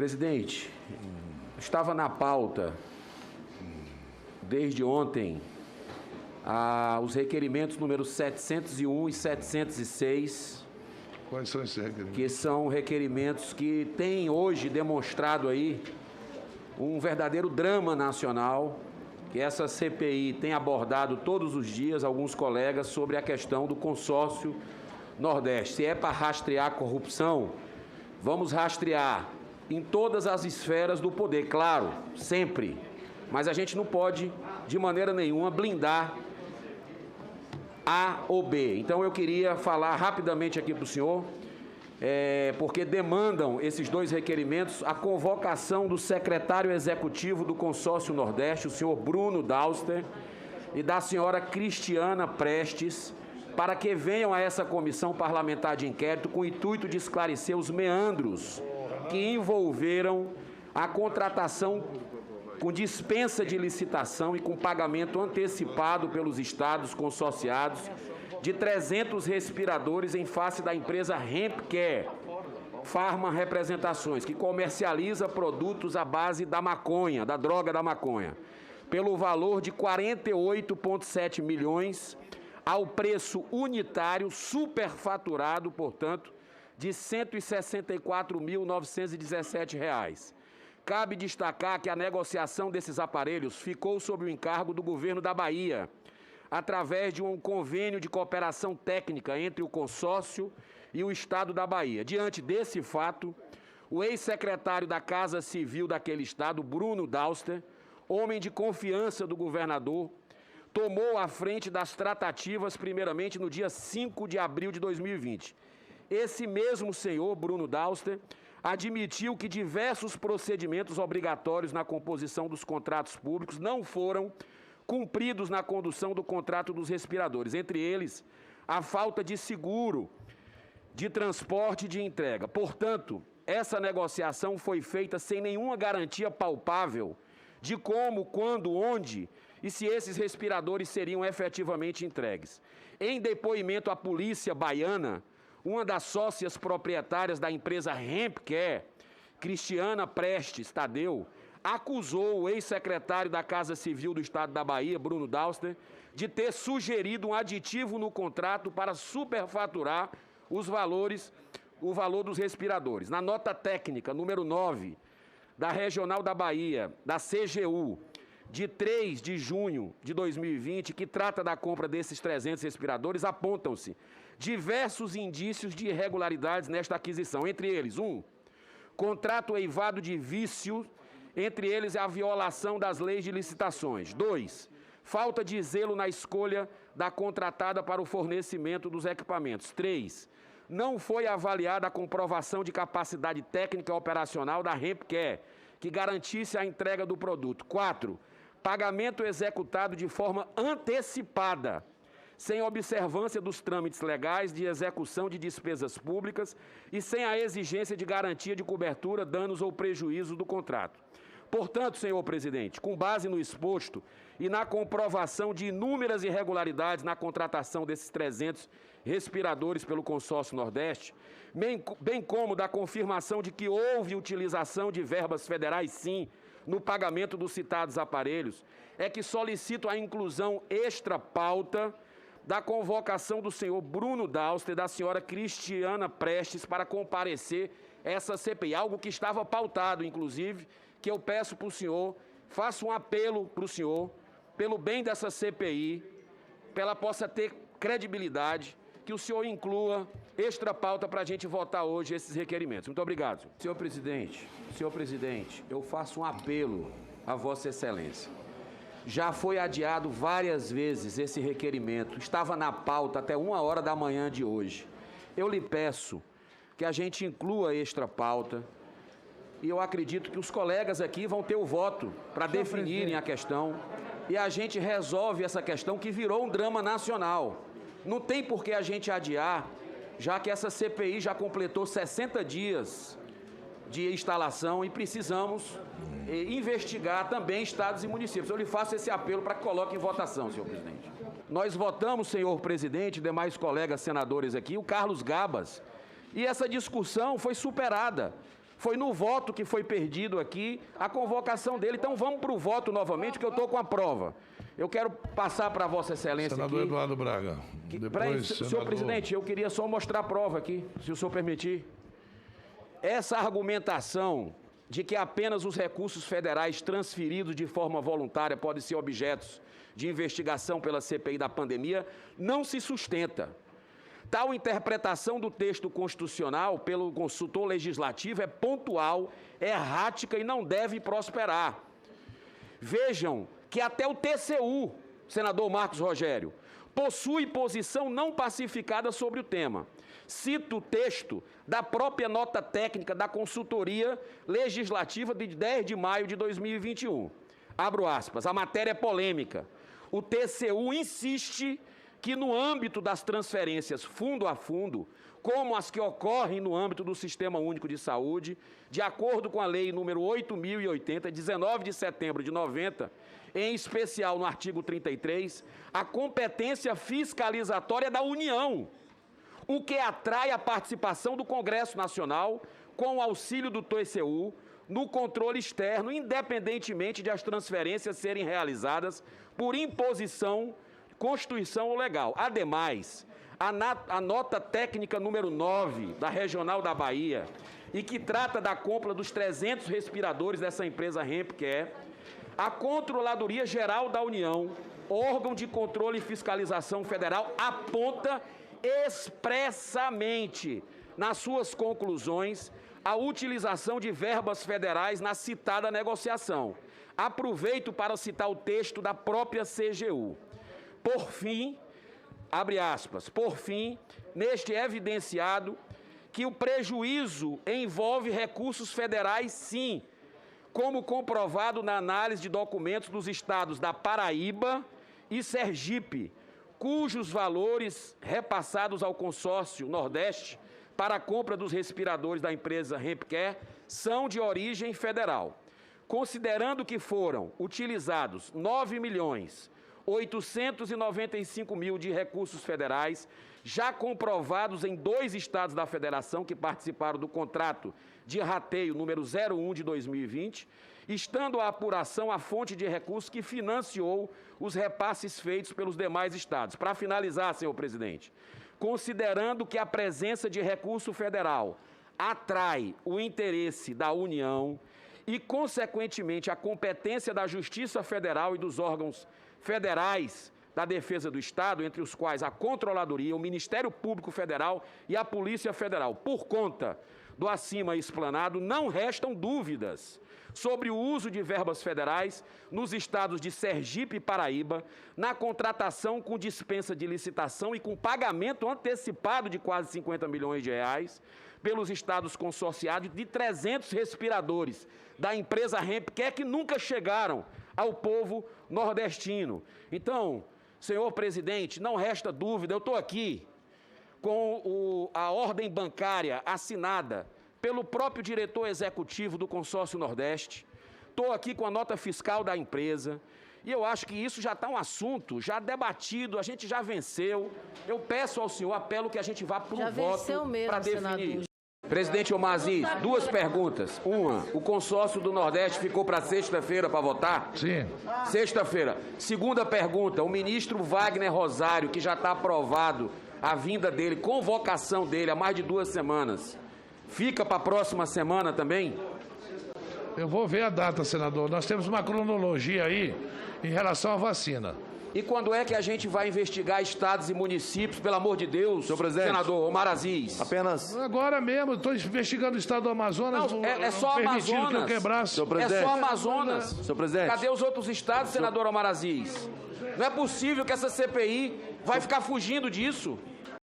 Presidente, estava na pauta desde ontem os requerimentos números 701 e 706. Quais são esses requerimentos? Que são requerimentos que têm hoje demonstrado aí um verdadeiro drama nacional, que essa CPI tem abordado todos os dias alguns colegas sobre a questão do consórcio Nordeste. Se é para rastrear a corrupção, vamos rastrear em todas as esferas do poder, claro, sempre. Mas a gente não pode, de maneira nenhuma, blindar A ou B. Então eu queria falar rapidamente aqui para o senhor, porque demandam esses dois requerimentos a convocação do secretário executivo do Consórcio Nordeste, o senhor Bruno Dauster, e da senhora Cristiana Prestes, para que venham a essa comissão parlamentar de inquérito com o intuito de esclarecer os meandros que envolveram a contratação com dispensa de licitação e com pagamento antecipado pelos estados consorciados de 300 respiradores em face da empresa Hempcare Pharma Representações, que comercializa produtos à base da maconha, da droga da maconha, pelo valor de 48,7 milhões, ao preço unitário superfaturado, portanto, de R$ 164.917. Cabe destacar que a negociação desses aparelhos ficou sob o encargo do governo da Bahia, através de um convênio de cooperação técnica entre o consórcio e o estado da Bahia. Diante desse fato, o ex-secretário da Casa Civil daquele estado, Bruno Dauster, homem de confiança do governador, tomou a frente das tratativas, primeiramente no dia 5 de abril de 2020. Esse mesmo senhor, Bruno Dauster, admitiu que diversos procedimentos obrigatórios na composição dos contratos públicos não foram cumpridos na condução do contrato dos respiradores, entre eles a falta de seguro, de transporte e de entrega. Portanto, essa negociação foi feita sem nenhuma garantia palpável de como, quando, onde e se esses respiradores seriam efetivamente entregues. Em depoimento à polícia baiana, uma das sócias proprietárias da empresa Hempcare, Cristiana Prestes Tadeu, acusou o ex-secretário da Casa Civil do Estado da Bahia, Bruno Dauster, de ter sugerido um aditivo no contrato para superfaturar o valor dos respiradores. Na nota técnica número 9 da Regional da Bahia, da CGU, de 3 de junho de 2020, que trata da compra desses 300 respiradores, apontam-se diversos indícios de irregularidades nesta aquisição, entre eles, 1, contrato eivado de vício, entre eles a violação das leis de licitações. 2, falta de zelo na escolha da contratada para o fornecimento dos equipamentos. 3, não foi avaliada a comprovação de capacidade técnica e operacional da Hempcare, que garantisse a entrega do produto. 4, pagamento executado de forma antecipada, sem observância dos trâmites legais de execução de despesas públicas e sem a exigência de garantia de cobertura, danos ou prejuízo do contrato. Portanto, senhor presidente, com base no exposto e na comprovação de inúmeras irregularidades na contratação desses 300 respiradores pelo Consórcio Nordeste, bem como da confirmação de que houve utilização de verbas federais, sim, no pagamento dos citados aparelhos, é que solicito a inclusão extra-pauta da convocação do senhor Bruno Dauster e da senhora Cristiana Prestes para comparecer essa CPI, algo que estava pautado, inclusive, que eu peço para o senhor, faço um apelo para o senhor, pelo bem dessa CPI, para ela possa ter credibilidade, que o senhor inclua extra pauta para a gente votar hoje esses requerimentos. Muito obrigado. Senhor presidente, eu faço um apelo a Vossa Excelência. Já foi adiado várias vezes esse requerimento, estava na pauta até 1h da manhã de hoje. Eu lhe peço que a gente inclua extra pauta e eu acredito que os colegas aqui vão ter o voto para definirem a questão e a gente resolve essa questão que virou um drama nacional. Não tem por que a gente adiar, já que essa CPI já completou 60 dias de instalação e precisamos investigar também estados e municípios. Eu lhe faço esse apelo para que coloque em votação, senhor presidente. Nós votamos, senhor presidente, e demais colegas senadores aqui, o Carlos Gabas, e essa discussão foi superada. Foi no voto que foi perdido aqui a convocação dele. Então vamos para o voto novamente, que eu estou com a prova. Eu quero passar para Vossa Excelência Senador aqui. Eduardo Braga. Senhor presidente, eu queria só mostrar a prova aqui, se o senhor permitir. Essa argumentação de que apenas os recursos federais transferidos de forma voluntária podem ser objetos de investigação pela CPI da pandemia não se sustenta. Tal interpretação do texto constitucional pelo consultor legislativo é pontual, errática e não deve prosperar. Vejam que até o TCU, senador Marcos Rogério, possui posição não pacificada sobre o tema. Cito o texto da própria nota técnica da consultoria legislativa de 10 de maio de 2021. Abro aspas, a matéria é polêmica. O TCU insiste que no âmbito das transferências fundo a fundo, como as que ocorrem no âmbito do Sistema Único de Saúde, de acordo com a Lei nº 8.080, 19 de setembro de 90, em especial no artigo 33, a competência fiscalizatória é da União, o que atrai a participação do Congresso Nacional, com o auxílio do TCU, no controle externo, independentemente de as transferências serem realizadas por imposição, Constituição ou legal. Ademais, a nota técnica número 9 da Regional da Bahia, e que trata da compra dos 300 respiradores dessa empresa Hempcare, a Controladoria Geral da União, órgão de controle e fiscalização federal, aponta expressamente nas suas conclusões a utilização de verbas federais na citada negociação. Aproveito para citar o texto da própria CGU. Por fim, abre aspas, por fim, neste é evidenciado que o prejuízo envolve recursos federais, sim, como comprovado na análise de documentos dos estados da Paraíba e Sergipe, cujos valores repassados ao consórcio Nordeste para a compra dos respiradores da empresa Hempcare são de origem federal. Considerando que foram utilizados 9.895.000 de recursos federais, já comprovados em 2 estados da federação que participaram do contrato de rateio número 01 de 2020, estando a apuração a fonte de recursos que financiou os repasses feitos pelos demais estados. Para finalizar, senhor presidente, considerando que a presença de recurso federal atrai o interesse da União e, consequentemente, a competência da Justiça Federal e dos órgãos federais da Defesa do Estado, entre os quais a Controladoria, o Ministério Público Federal e a Polícia Federal. Por conta do acima explanado, não restam dúvidas sobre o uso de verbas federais nos estados de Sergipe e Paraíba, na contratação com dispensa de licitação e com pagamento antecipado de quase 50 milhões de reais pelos estados consorciados de 300 respiradores da empresa Hempcare que nunca chegaram ao povo nordestino. Então, senhor presidente, não resta dúvida, eu estou aqui com a ordem bancária assinada pelo próprio diretor executivo do Consórcio Nordeste, estou aqui com a nota fiscal da empresa, e eu acho que isso já está um assunto já debatido, a gente já venceu. Eu peço ao senhor, apelo que a gente vá para o voto para definir. Senador. Presidente Omar Aziz, 2 perguntas. Uma, o consórcio do Nordeste ficou para sexta-feira para votar? Sim. Sexta-feira. Segunda pergunta, o ministro Wagner Rosário, que já está aprovado a vinda dele, convocação dele há mais de 2 semanas, fica para a próxima semana também? Eu vou ver a data, senador. Nós temos uma cronologia aí em relação à vacina. E quando é que a gente vai investigar estados e municípios, pelo amor de Deus, senhor presidente, senador Omar Aziz? Apenas. Agora mesmo, estou investigando o estado do Amazonas. Não, é só Amazonas. Que eu senhor presidente. É só Amazonas. Senhor presidente. Cadê os outros estados, senador Omar Aziz? Não é possível que essa CPI vai ficar fugindo disso.